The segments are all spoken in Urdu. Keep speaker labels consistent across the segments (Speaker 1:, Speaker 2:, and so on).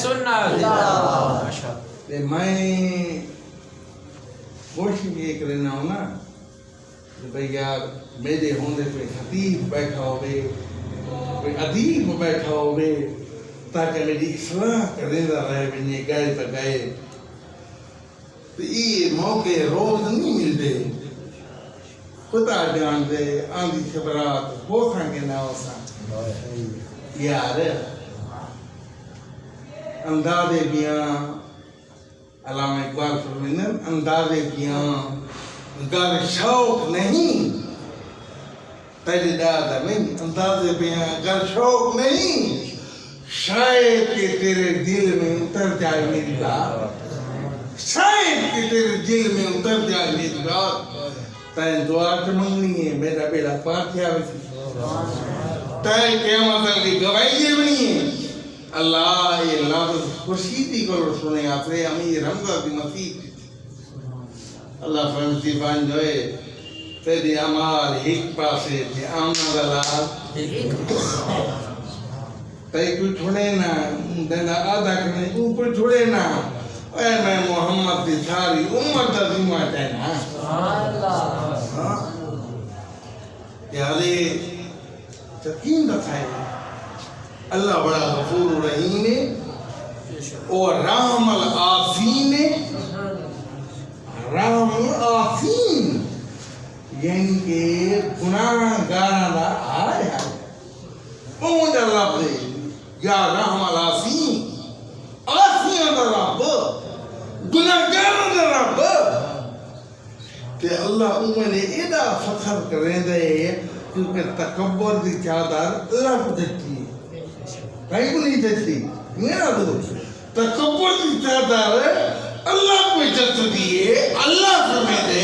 Speaker 1: سنت
Speaker 2: میں کوشش یہ کرنا ہوں نا کہ بھئی یار میرے ہوندے کوئی خطیب بیٹھا ہوئے کوئی ادیب بیٹھا ہوئے تاکہ میری اصلاح کرنا رہے بنیے گئے تو گئے تو یہ موقع روز نہیں ملتے خدا جان دے آندھی خبرات ہو سانگے نہ ہو سانگے یار انداز بیان علامہ اقبال فرمائیں انداز بیان گر شوق نہیں پہلی دادا میں انداز بیان گر شوق نہیں شاید کہ تیرے دل میں اتر جائے میری بات شاید کہ تیرے دل میں اتر جائے میری بات تین دعا سے منگنی ہے میرا بیڑا پار کیا ویسی تین قیامت کی گواہی یہ بنی ہے اللہ یہ لفظ خوشیدی کو سنے آتے امیر حمزہ دی مسیح اللہ فرمتی بان جوئے تیری عمال ایک پاسے تھی آمد اللہ تے کوئی چھوڑے نا دینا آدھا کرنے کوئی چھوڑے نا اے میں محمد دی ساری امت دا ذمہ دینا یادے یقین رکھائے اللہ بڑا غفور رحیم ہے اور رحم العافین ہے رحم العافین یعنی کہ گناہ گارہ دا آئے اون دا رب دے یا رحم العافین آفین دا رب گناہ گارہ دا رب کہ اللہ انہیں ایڈا فخر کریں دے کیونکہ تکبر دی چادر اللہ کو دیتی ہے کہیں کو نہیں دیتی میرا دوست تکبر دی چادر اللہ کو عزت دیئے اللہ فرمے دے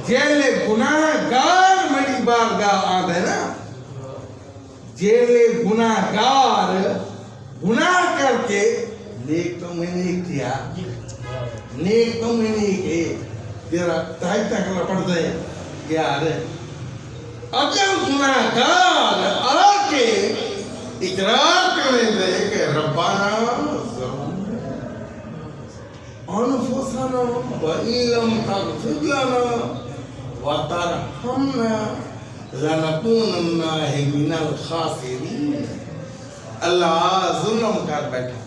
Speaker 2: جیلے گناہ گار میری بارگاہ آدھے نا جیلے گناہ گار گناہ کر کے نیک تو میں نے کیا نیک تو میں نے کہ تیرا تائی تک لپڑ دے یار اگر گناہ گار آکے اقرار کرنے دے کہ ربانا انفسنا وَإِلَّمْ تَغْفِرْ لَنَا وَتَرْحَمْنَا لَنَكُونَنَّ مِنَ الْخَاسِرِينَ اللہ ظلم کر بیٹھا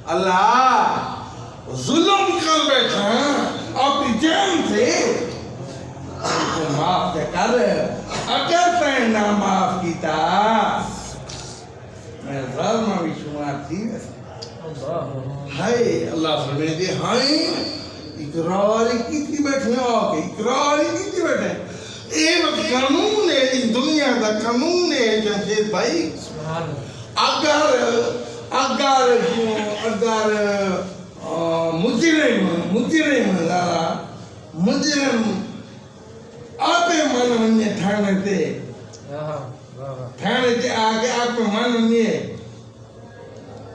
Speaker 2: اللہ ظلم کر بیٹھا اپنی جان سے کو معاف کر اگر تین نہ معاف کیتا میں ظالمہ بھی شمار تھی ہائے اللہ فرمائے دے ہائے اقراری کیتی بیٹھے آکے اقراری کیتی بیٹھے اے وقت قانون ہے اس دنیا دا قانون ہے جنسید بھائی اگر مجرم آپے من منیے تھانے تے آگے آپے من منیے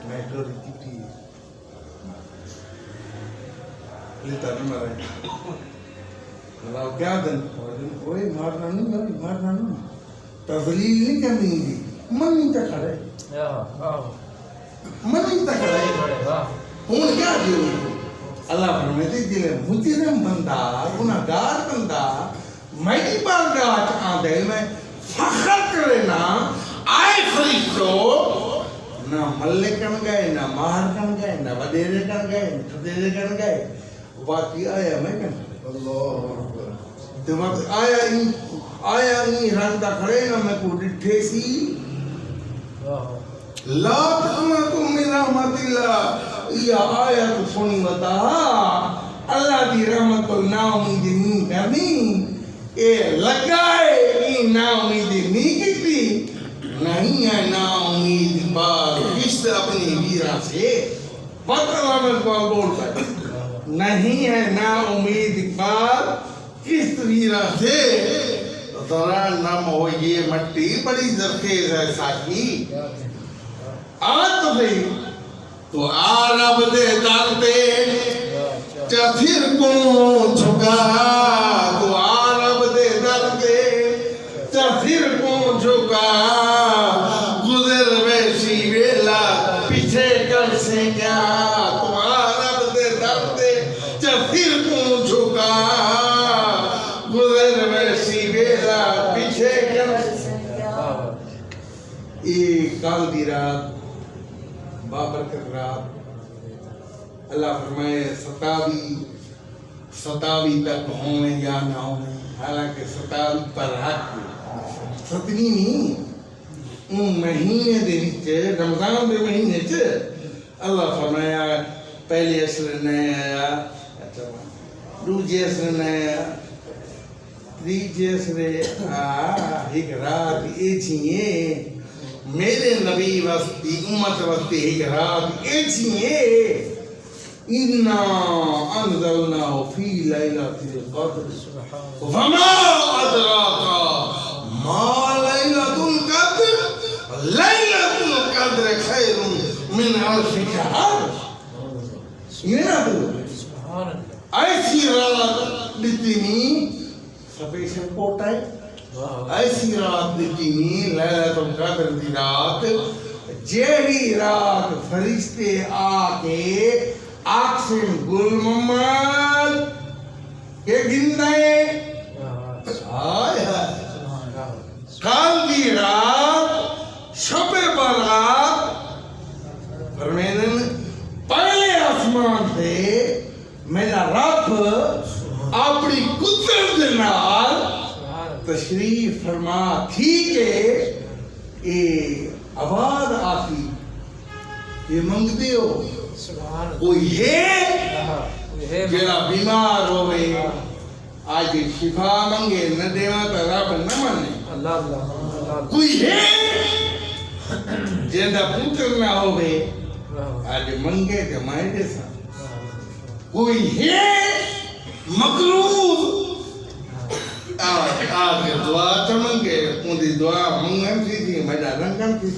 Speaker 2: میں ڈوری کیتی لیتا نہیں مرے اللہ کیا دن کوئی مارنا نہیں تذلیل نہیں کرنی دی من نہیں تکھڑے ہون کیا دیو اللہ فرماتے دل مجرم بندہ گناہگار بندہ میری بارگاہ آدھے میں فخر کرے نا آئے فرشتو نہ ملے کن گئے نہ ماہر کن گئے نہ وڈیرے کن گئے نہ چھدیرے کن گئے باقی آیا میں کن تو وقت آیا ہی رنگتا کھڑے نا میں کو ڈٹھے سی لا تقنطوا من رحمت اللہ یہ آیت سنی بتا اللہ دی رحمت کو نا امیدی نہیں کرنی اے لگائے ای نا امیدی نہیں کیتی نہیں ہے نا امید بار کس اپنی ویرہ سے پتہ میں کو بول کر نہیں ہے نا امید بار کس ویرہ سے دوران نام ہو یہ مٹی بڑی زرخیز ہے ساکی آت بھی تو عرب دے دارتے چفر کو جھکا تو عرب دے دارتے چفر کو جھکا گزر ویسی ویلا پیچھے در سے کیا تمہارا درد پھر کیوں جھکا گزر ویسی بیلا پیچھے کر ایک کال دی رات بابرکت رات اللہ فرمائے ستاوی تک ہوئے یا نہ ہوئے حالانکہ ستاوی پر حق ستنی نہیں مہینے دے وچ رمضان دے مہینے چ اللہ فرمایا پہلے اثر نہیں آیا دوجے اثر نہیں آیا تیجے اثر ایک رات ایچھیے میرے نبی واسطی امت واسطی ایک رات ایچھیے اِنَّا أَنزَلْنَاهُ فِي لَيْلَةِ الْقَدْرِ وَمَا أَدْرَاكَ مَا لَيْلَةُ الْقَدْرِ لَيْلَةُ الْقَدْرِ خَيْرٌ مِّنْ أَلْفِ شَهْرٍ یہ نہ دو ایسی رات لتنی سپیشن کوٹ ہے ایسی رات لتنی لیلۃ القدر دی رات جیڑی رات فرشتے آکے آکسن گل محمد کے گندے آئے کال دی رات شب برات فرمینن پہلے آسمان سے میرا رب اپنی قدرت دے نال تشریف فرما تھی کہ اے آواز آتی یہ منگتے ہو کوئی ہے جڑا بیمار ہوئے آج شفا منگے نہ دیوا تو رب نہ منے کوئی ہے جندا پتر نہ ہوئے آج منگے تے میں دے سا کوئی ہے مقروض آج دعا چمنگے ان دی دعا منگن سی تھی میرا رنگن سی